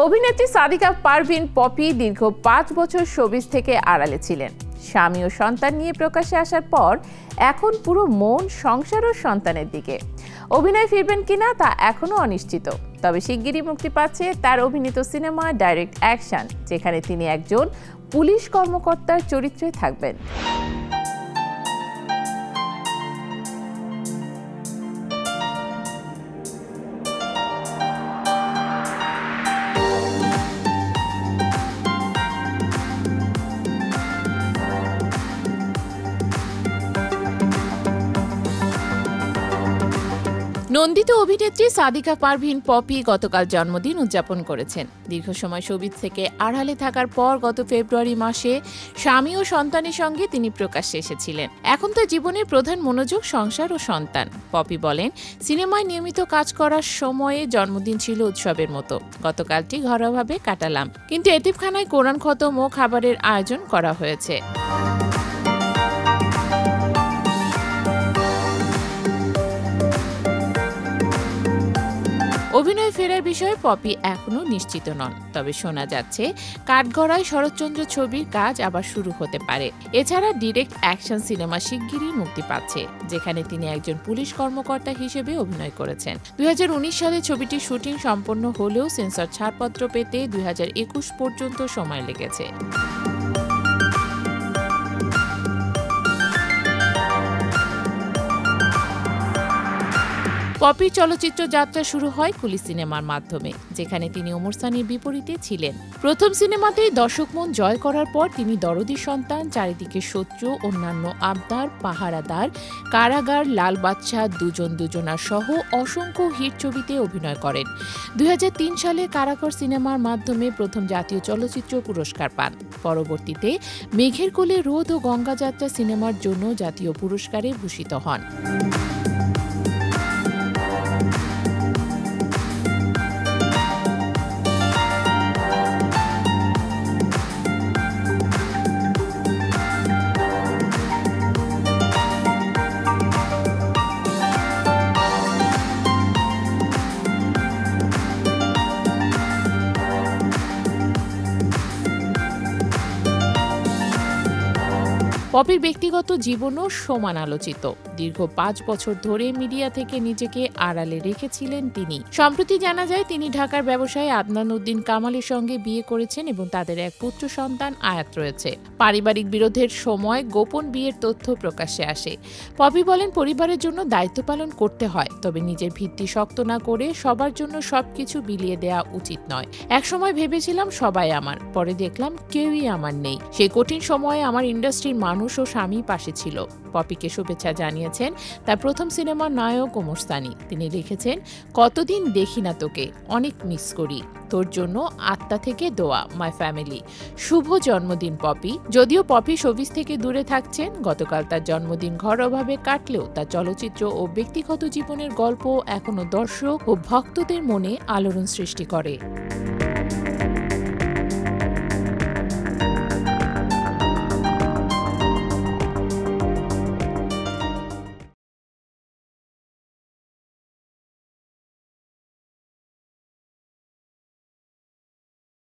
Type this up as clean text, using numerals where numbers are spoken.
অভিনেত্রী সাদিকা পারভিন পপি দীর্ঘ ৫ বছর শোবিজ থেকে আড়ালে ছিলেন। স্বামী ও সন্তান নিয়ে প্রকাশ্যে আসার পর এখন পুরো মন সংসার ও সন্তানের দিকে। অভিনয় ফিরবেন কিনা তা এখনো অনিশ্চিত, তবে শিগগিরই মুক্তি পাচ্ছে তার অভিনীত সিনেমা ডাইরেক্ট অ্যাকশন, যেখানে তিনি একজন পুলিশ কর্মকর্তার চরিত্রে থাকবেন। নন্দিত অভিনেত্রী সাদিকা পারভিন পপি গতকাল জন্মদিন উদযাপন করেছেন। দীর্ঘ সময় শোবিজ থেকে আড়ালে থাকার পর গত ফেব্রুয়ারি মাসে স্বামী ও সন্তানের সঙ্গে তিনি প্রকাশ্যে এসেছিলেন। এখন তো জীবনের প্রধান মনোযোগ সংসার ও সন্তান। পপি বলেন, সিনেমায় নিয়মিত কাজ করার সময়ে জন্মদিন ছিল উৎসবের মতো। গতকালটি ঘরোয়াভাবে কাটালাম, কিন্তু এতিমখানায় কোরআন খতম ও খাবারের আয়োজন করা হয়েছে। অভিনয় ফেরার বিষয়ে পপি এখনো নিশ্চিত নন, তবে শোনা যাচ্ছে কাঠগড়ায় শরৎচন্দ্র ছবির কাজ আবার শুরু হতে পারে। এছাড়া ডিরেক্ট অ্যাকশন সিনেমা শিগগিরই মুক্তি পাচ্ছে, যেখানে তিনি একজন পুলিশ কর্মকর্তা হিসেবে অভিনয় করেছেন। 2019 সালে ছবিটির শুটিং সম্পন্ন হলেও সেন্সর ছাড়পত্র পেতে 2021 পর্যন্ত সময় লেগেছে। পপির চলচ্চিত্র যাত্রা শুরু হয় কুলি সিনেমার মাধ্যমে, যেখানে তিনি ওমর সানির বিপরীতে ছিলেন। প্রথম সিনেমাতেই দর্শক মন জয় করার পর তিনি দরদী সন্তান, চারিদিকে শত্রু, অন্যান্য আবদার, পাহারাদার, কারাগার, লাল বাদশা, দুজন দুজনার সহ অসংখ্য হিট ছবিতে অভিনয় করেন। 2003 সালে কারাগার সিনেমার মাধ্যমে প্রথম জাতীয় চলচ্চিত্র পুরস্কার পান। পরবর্তীতে মেঘের কোলে রোদ ও গঙ্গা যাত্রা সিনেমার জন্য জাতীয় পুরস্কারে ভূষিত হন। পপির ব্যক্তিগত জীবনও সমান আলোচিত। দীর্ঘ 5 বছর ধরে মিডিয়া থেকে নিজেকে আড়ালে রেখেছিলেন তিনি। সম্প্রতি জানা যায় তিনি ঢাকার ব্যবসায়ী আদনান উদ্দিন কামালের সঙ্গে বিয়ে করেছেন এবং তাদের এক পুত্র সন্তান আয়াত রয়েছে। পারিবারিক বিরোধের সময় গোপন বিয়ের তথ্য প্রকাশ্যে আসে। পপি বলেন, পরিবারের জন্য দায়িত্ব পালন করতে হয়, তবে নিজের ভিত্তি শক্ত না করে সবার জন্য সবকিছু বিলিয়ে দেওয়া উচিত নয়। একসময় ভেবেছিলাম সবাই আমার, পরে দেখলাম কেউই আমার নেই। সেই কঠিন সময়ে আমার ইন্ডাস্ট্রির মানুষ ও স্বামী পাশে ছিল। পপিকে শুভেচ্ছা জানিয়েছেন তার প্রথম সিনেমার নায়ক ওমর সানি। তিনি লিখেছেন, কতদিন দেখি না তোকে, অনেক মিস করি, তোর জন্য আত্মা থেকে দোয়া, মাই ফ্যামিলি। শুভ জন্মদিন পপি। যদিও পপি শোবিজ থেকে দূরে থাকছেন, গতকাল তার জন্মদিন ঘরোয়াভাবে কাটলেও তার চলচ্চিত্র ও ব্যক্তিগত জীবনের গল্প এখনো দর্শক ও ভক্তদের মনে আলোড়ন সৃষ্টি করে।